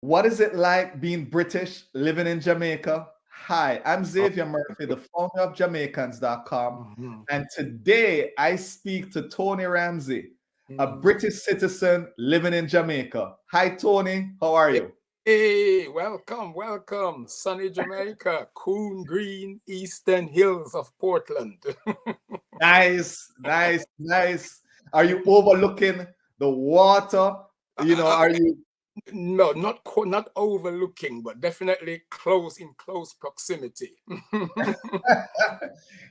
What is it like being British, living in Jamaica? Hi, I'm Oh, Xavier Murphy, the founder of Jamaicans.com. mhm, And today I speak to Tony Ramsey, a mhm. British citizen living in Jamaica. Hi, Tony. How are Hey, you? hey, welcome, welcome. Sunny Jamaica, Coon Green, Eastern Hills of Portland. Nice, nice, nice. Are you overlooking the water? Are Okay, you? no, not overlooking, but definitely in close proximity.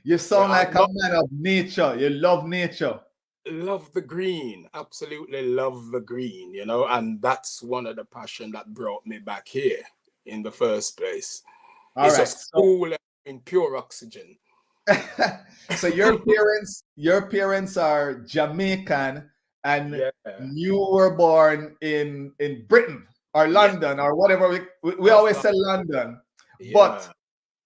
You Yeah, sound I'm like a not man of nature. You love nature. love the green, absolutely love the green, and that's one of the passion that brought me back here in the first place. All It's right. just cool and in pure oxygen. So your parents are Jamaican and Yeah, you were born in Britain or yes, London or whatever we that's always that. say London, but Yeah,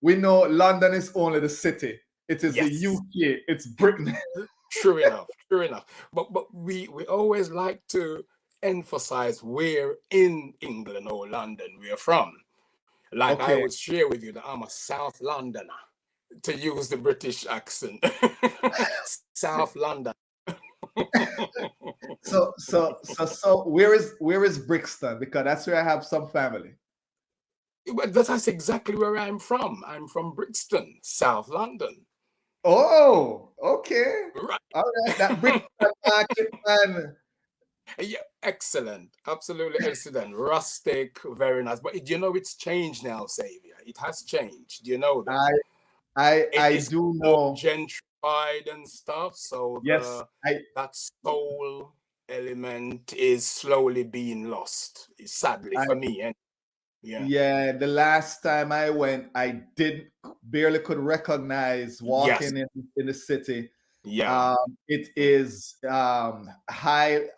we know London is only the city. It is the yes. UK. It's Britain. True enough, true enough. But we always like to emphasize where in England or London we are from. Like I Okay. would share with you that I'm a South Londoner, to use the British accent. South London. So where is Brixton? Because that's where I have some family. But that's exactly where I'm from. I'm from Brixton, South London. Oh, okay. Right. All right. That Brixton market man. Yeah, excellent. Absolutely excellent. Rustic, very nice. But it's changed now, Xavier. It has changed. Do you know that? I I It I is do more know. gentrified and stuff. So Yes, the I that soul element is slowly being lost, sadly I for me. And yeah. yeah, the last time I went, I did barely could recognize Yes. walking in the city. Yeah. It is I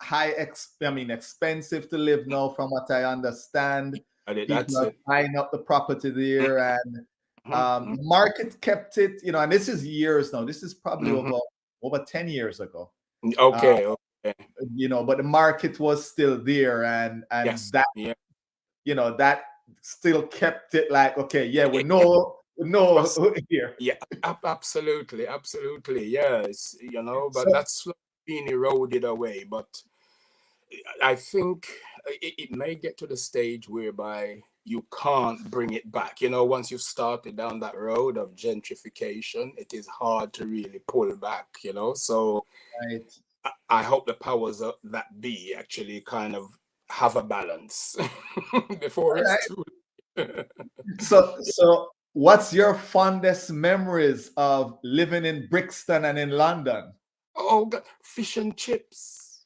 mean expensive to live now from what I understand. People That's are it. buying up the property there, and Mm-hmm. the market kept it, and this is years now. This is probably Hmm. over 10 years ago. Uh, Okay. Okay. but the market was still there, and Yes. that Yeah. that still kept it like, okay, yeah, we know Yes. here. Yeah, absolutely, absolutely. Yes, but So that's slowly being eroded away. But I think it may get to the stage whereby you can't bring it back. Once you've started down that road of gentrification, it is hard to really pull back, So right. I hope the powers that be actually kind of have a balance before All it's right. too late. So what's your fondest memories of living in Brixton and in London? Oh, God, fish and chips.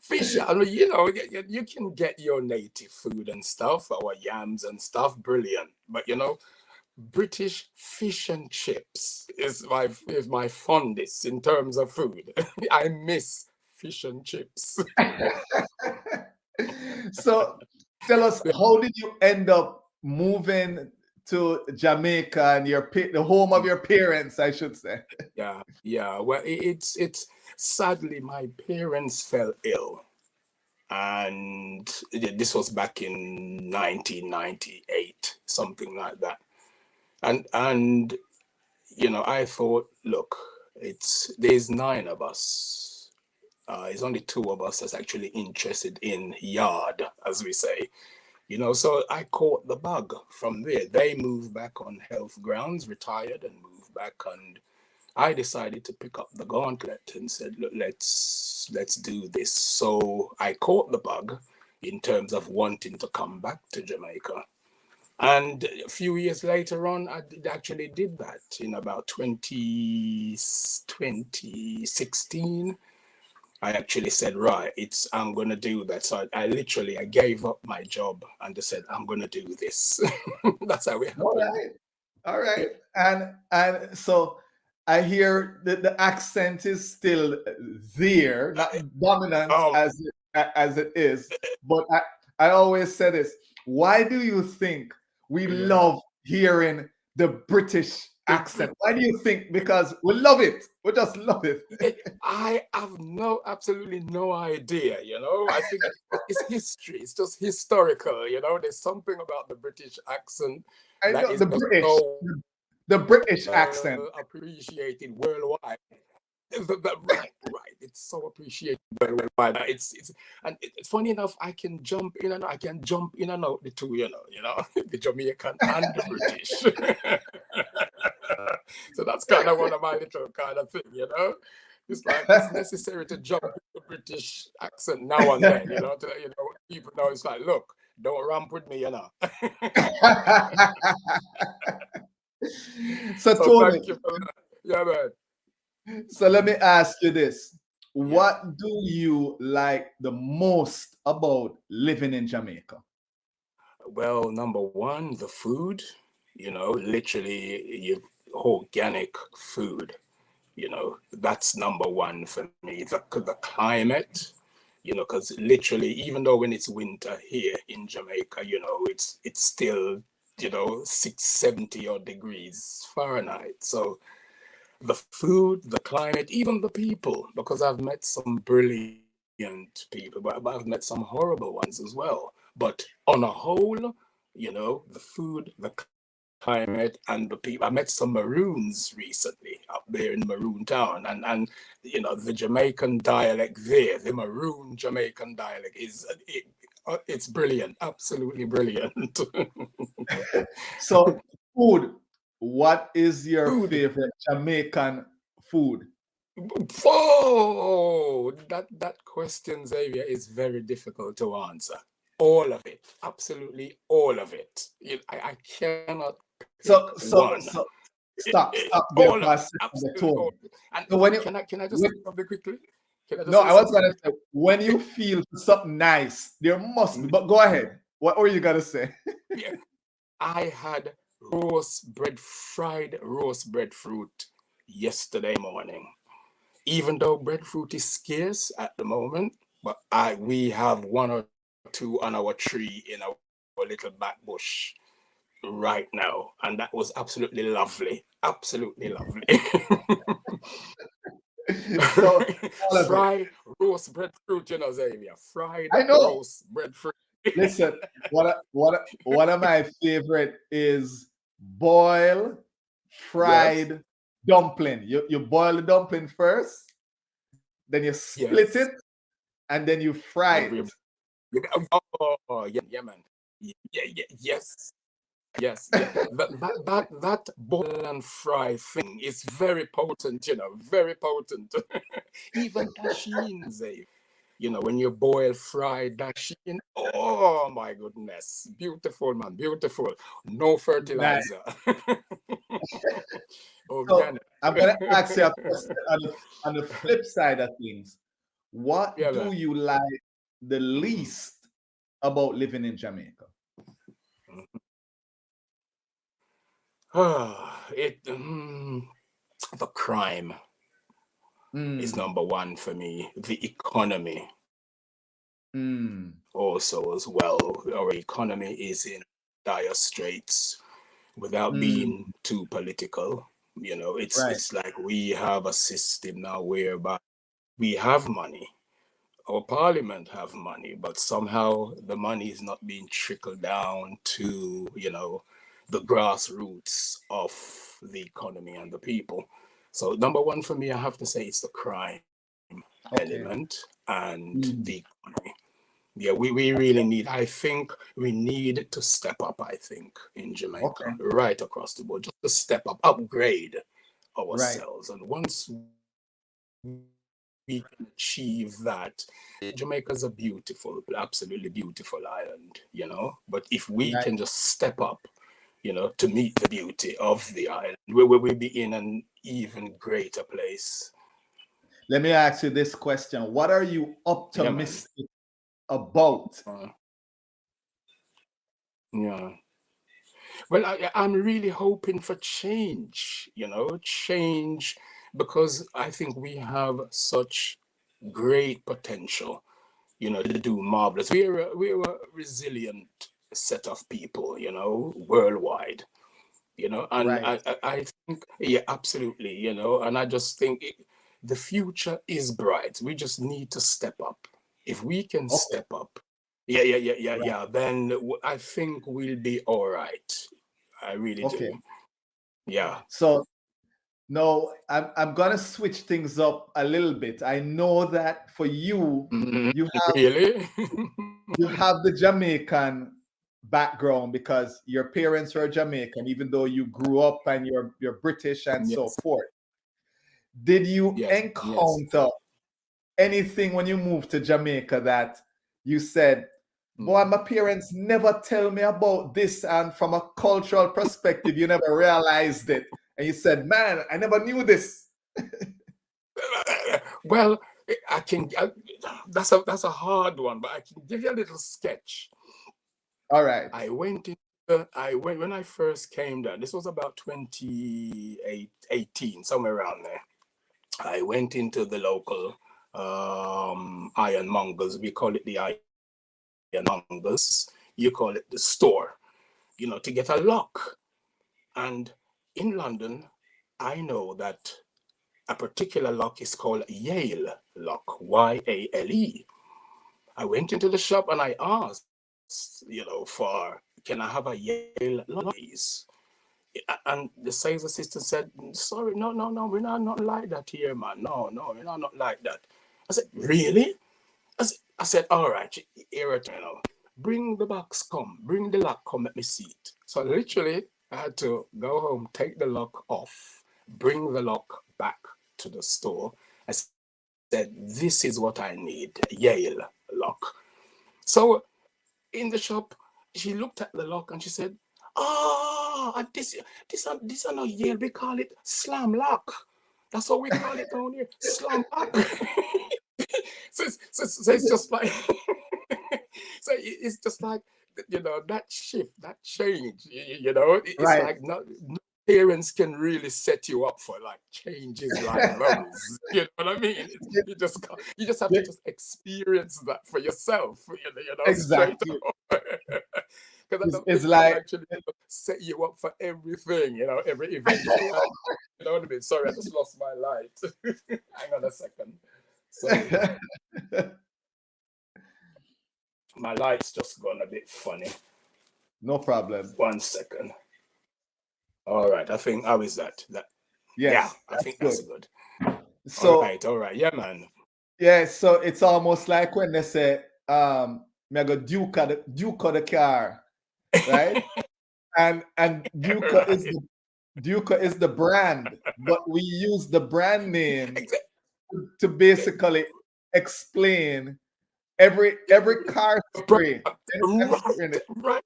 Fish, I mean, you can get your native food and stuff, our yams and stuff, brilliant. But British fish and chips is my fondest in terms of food. I miss fish and chips. So tell us, how did you end up moving to Jamaica and the home of your parents, I should say? Yeah, yeah. Well, it's sadly my parents fell ill, and this was back in 1998, something like that. And I thought, look, there's nine of us. It's only two of us that's actually interested in yard, as we say. So I caught the bug from there. They moved back on health grounds, retired and moved back, and I decided to pick up the gauntlet and said, look, let's do this. So I caught the bug in terms of wanting to come back to Jamaica. And a few years later on, actually did that in about 2016. I actually said, right, I'm going to do that. So I gave up my job and just said, I'm going to do this. That's how it All happened. right. All right. And so I hear that the accent is still there, not dominant Oh, as it is. But I always say this. Why do you think we yeah. love hearing the British accent? Why do you think? Because we love it. We just love it. I have absolutely no idea. I think it's history. It's just historical. There's something about the British accent I that know is the just British, so the British accent. appreciated worldwide. Right. It's so appreciated worldwide. It's funny enough. I can jump in and out the two. The Jamaican and the British. So that's kind of one of my little kind of thing. It's like it's necessary to jump in the British accent now and then. People know it's like, look, don't ramp with me. So Tony, thank you for that. Yeah, man. so let me ask you this. Yeah. What do you like the most about living in Jamaica? Well, number one, the food, literally your organic food, that's number one for me. The climate, because literally, even though when it's winter here in Jamaica, it's still, 670 odd degrees Fahrenheit. So the food, the climate, even the people, because I've met some brilliant people, but I've met some horrible ones as well. But on a whole, the food, the climate, and the people. I met some Maroons recently up there in Maroon Town, and the Jamaican dialect there, the Maroon Jamaican dialect it's brilliant, absolutely brilliant. So food, what is your Food. favorite Jamaican food? Oh, that question, Xavier, is very difficult to answer. All of it, absolutely all of it. I cannot So pick one. stop there All for of a it, second, absolutely all of it. And So when can I just say something quickly? Can I just no, say I was something? gonna say when you feel something nice, there must be. But go ahead. What were you gonna say? Yeah, I had fried roast breadfruit yesterday morning. Even though breadfruit is scarce at the moment, but we have one or two on our tree in our little back bush right now, and that was absolutely lovely. Absolutely lovely. So all of it. Fried roast breadfruit, Xavier. Fried I know. roast breadfruit. Listen, one of my favorite is boil fried dumpling. You boil the dumpling first, then you split Yes. it, and then you fry it. Oh, yeah, man. Yes. Yes. That boil and fry thing is very potent, very potent. Even tashines, when you boil, fry dasheen, oh my goodness. Beautiful, man, beautiful. No Nice. fertilizer. So Organic. I'm gonna ask you a question on the flip side of things. What Yeah, do man. you like the least about living in Jamaica? The crime is number one for me. The economy also as well. Our economy is in dire straits without being too political. It's like we have a system now whereby we have money. Our parliament have money, but somehow the money is not being trickled down to, the grassroots of the economy and the people. So number one for me, I have to say it's the crime element and the economy. Yeah, we really need, I think we need to step up, I think, in Jamaica, right across the board, just to step up, upgrade ourselves. And once we can achieve that, Jamaica's a beautiful, absolutely beautiful island, But if we can just step up, to meet the beauty of the island, we will be in an even greater place. Let me ask you this question. What are you optimistic about? Yeah. Well, I'm really hoping for change, change, because I think we have such great potential, to do marvelous. We're a resilient set of people, worldwide. you know, and Right. I think, yeah, absolutely, you know, and I just think the future is bright. We just need to step up. If we can Okay. step up, Right. then I think we'll be all right. I really Okay. do. Yeah. So no, I'm gonna switch things up a little bit. I know that for you, Mhm. you have Really? you have the Jamaican background because your parents were Jamaican, even though you grew up and you're British and so Yes, forth. Did you yes, yes. encounter anything when you moved to Jamaica that you said, boy, Mhm. my parents never tell me about this, and from a cultural perspective, you never realized it, and you said, man, I never knew this. Well, that's a hard one, but I can give you a little sketch. All right. I went when I first came down. This was about 2018, somewhere around there. I went into the local ironmongers. We call it the ironmongers. You call it the store. You know, to get a lock. And in London, I know that a particular lock is called Yale lock, Yale. I went into the shop and I asked, you know, for can I have a Yale lock, please? And the sales assistant said, sorry, no, we're not like that here, man. No, we're not like that. I said, really? I said, all right, here it, you know, bring the box, bring the lock, come, let me see it. So literally, I had to go home, take the lock off, bring the lock back to the store. I said, this is what I need, a Yale lock. So in the shop, she looked at the lock and she said, "Ah, this are not Yale. We call it slam lock. That's what we call it down here, slam lock." So it's just like, so it's just like, you know, that shift, that change. You know, it's Right. like no parents can really set you up for like changes like those. You know what I mean? You just have to Yeah, just experience that for yourself. You know, straight exactly. up. Because I don't It's think they'll like, actually set you up for everything, you know, every eventuality. You know what I mean? Sorry, I just lost my light. Hang on a second. Sorry, my light's just gone a bit funny. no problem. 1 second. All right, I think, how is that? Yeah, Yes, I that's think good. that's good. So All right. Yeah, man. yeah, so it's almost like when they say, me I go Duke of the car, right? And Right. Duke is the brand, but we use the brand name Exa- to basically explain every car spray. Anytime spraying Right, it. right.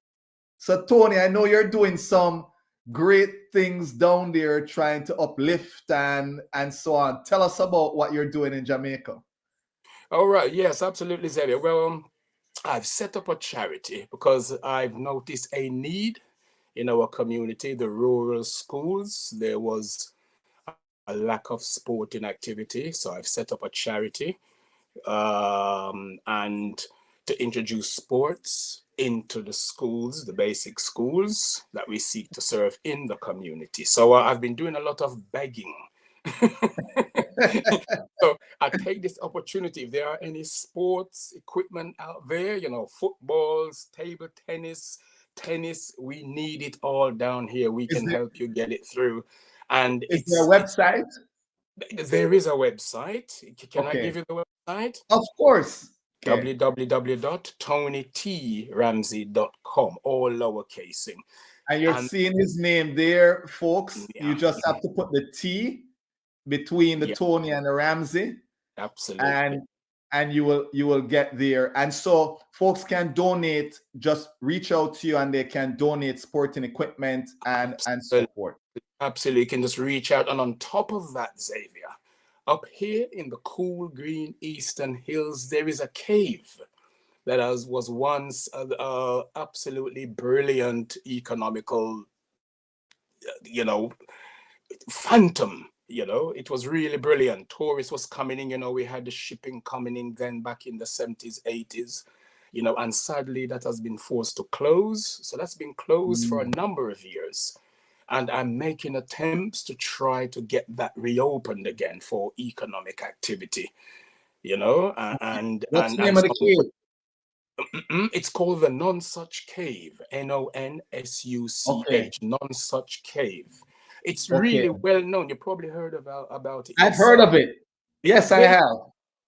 So Tony, I know you're doing some great things down there trying to uplift and so on. Tell us about what you're doing in Jamaica. All right. Yes, absolutely, Xavier. Well, I've set up a charity because I've noticed a need in our community, the rural schools. There was a lack of sporting activity. So I've set up a charity and to introduce sports into the schools, the basic schools that we seek to serve in the community. So I've been doing a lot of begging. So I take this opportunity. If there are any sports equipment out there, you know, footballs, table tennis, we need it all down here. We Is can there help you get it through. And is there a it's website? there is a website. Can I give Okay. you the website? Of course. Okay. www.tonytramsey.com, all lowercasing. And you're And seeing his name there, folks. You yeah, just have to put the T between the yeah, Tony and the Ramsey, absolutely. and you will get there. And so folks can donate, just reach out to you and they can donate sporting equipment and so Absolutely. forth. Absolutely. You can just reach out. And on top of that, Xavier, up here in the cool green eastern hills, there is a cave that was once absolutely brilliant economical, you know, phantom. You know, it was really brilliant. Tourists was coming in. You know, we had the shipping coming in then back in the 70s, 80s. You know, and sadly that has been forced to close. So that's been closed for a Mm. number of years. and I'm making attempts to try to get that reopened again for economic activity, you know, What's the and name of the so cave? it's called the Nonsuch Cave, Okay, Nonsuch, Nonsuch Cave. It's okay. really well known. You probably heard about it I've heard yourself. of it. Yes, I There you have.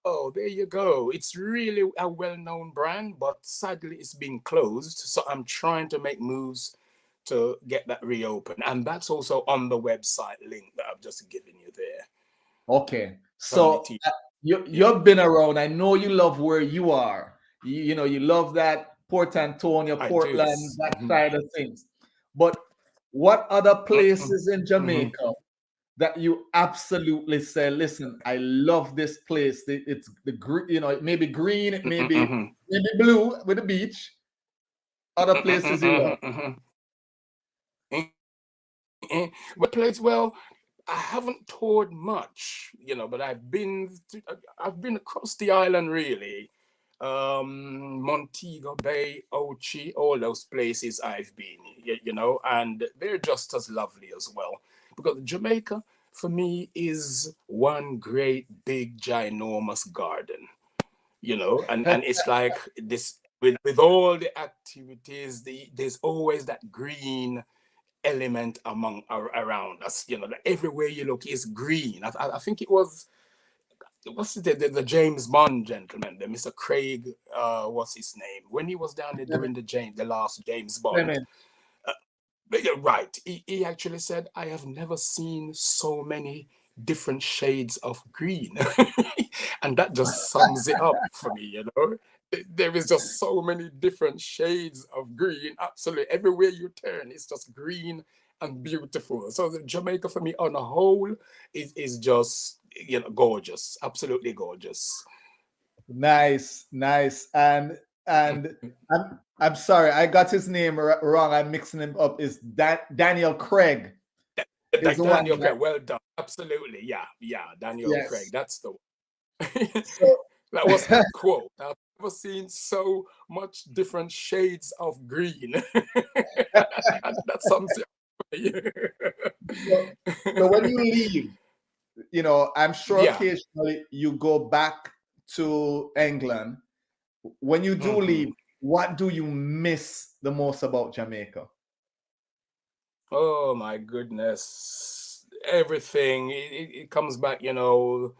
go. There you go. It's really a well-known brand, but sadly it's been closed. So I'm trying to make moves to get that reopened, and that's also on the website link that I've just given you there. Okay. Tony So T. Yeah. you've been around. I know you love where you are. You know, you love that Port Antonio, I do. Portland, that side of things. But what other places in Mhm. Jamaica that you absolutely say, listen, I love this place. It's the green, you know, it may be green, it may be Mhm. maybe blue with the beach. Other places you love. Mhm. What place? Well, I haven't toured much, you know, but I've been across the island really. Montego Bay, Ochi, all those places I've been, you know, and they're just as lovely as well. Because Jamaica, for me, is one great big ginormous garden, you know, and it's like this with all the activities, there's always that green element around us. You know, like everywhere you look is green. I think it was what's the James Bond gentleman, the Mr. Craig, what's his name? When he was down there doing the last James Bond. Clement. But you're right. He actually said, I have never seen so many different shades of green. And that just sums it up for me, you know. There is just so many different shades of green. Absolutely. Everywhere you turn, it's just green and beautiful. So Jamaica for me on a whole is just, you know, gorgeous. Absolutely gorgeous. Nice, nice. And I'm sorry, I got his name wrong. I'm mixing him up. Is that Daniel Craig is Like the one Daniel that Craig, well done. Absolutely. Yeah, yeah. Daniel Craig. yes. That's the So that was that quote. I've never seen so much different shades of green. That sums it so so when you leave, you know, I'm sure yeah. occasionally you go back to England. When you do Hmm. leave, what do you miss the most about Jamaica? Oh my goodness. Everything. It comes back, you know.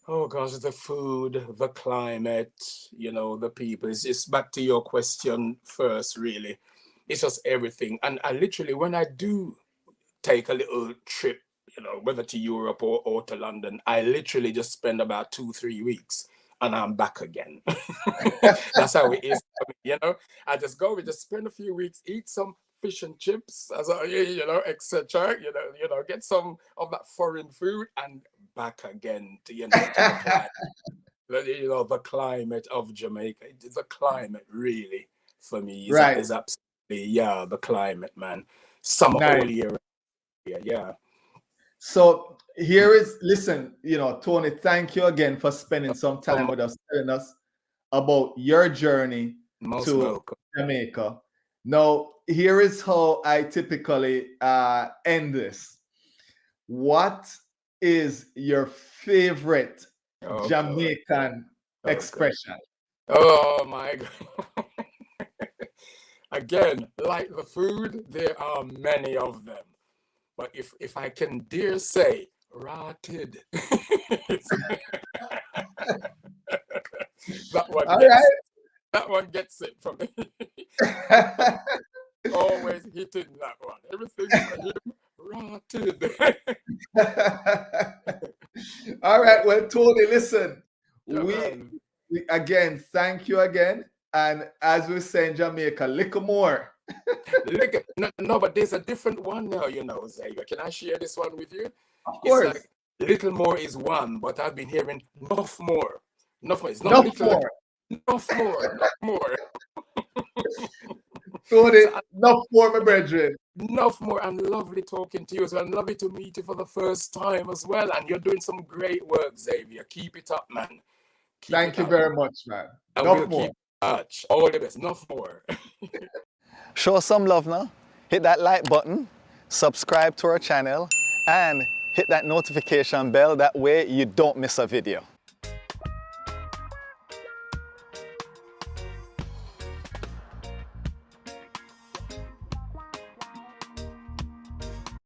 Oh gosh, the food, the climate, you know, the people. It's back to your question first, really. It's just everything. And I literally, when I do take a little trip, you know, whether to Europe or to London, I literally just spend about 2, 3 weeks and I'm back again. That's how it is for me, you know. I just go, we just spend a few weeks, eat some fish and chips, as I, you know, etc. You know, get some of that foreign food and back again to, you know, to the climate. You know, the climate of Jamaica. The climate really for me Right. is absolutely, yeah, the climate, man. Summer Nice. all year. Yeah. So here is, listen, you know, Tony, thank you again for spending some time Oh, with us, telling us about your journey most to welcome. Jamaica. Now, here is how I typically end this. What is your favorite Oh God. Jamaican Oh God. expression? Oh my God. Again, like the food, there are many of them. But if I can dare say, rotted. That one All gets that one gets it from me. right. Always hitting that one. Everything for him, rotted. All right. Well, Tony, listen, Yeah, we, man. we again thank you again. And as we say in Jamaica, little more. Look, no, but there's a different one now, you know, Xavier. Can I share this one with you? Of It's course. like little more is one, but I've been hearing enough more. Enough more. It's not No little, more. enough more, enough more. Tony, So no more, my brethren. enough more, and lovely talking to you. So I'm lovely to meet you for the first time as well. And you're doing some great work, Xavier. Keep it up, man. Keep Thank it you up. very much, man. And No we'll more. keep in touch. All the best. Enough more. Show some love now. Hit that like button. subscribe to our channel, and hit that notification bell. That way you don't miss a video.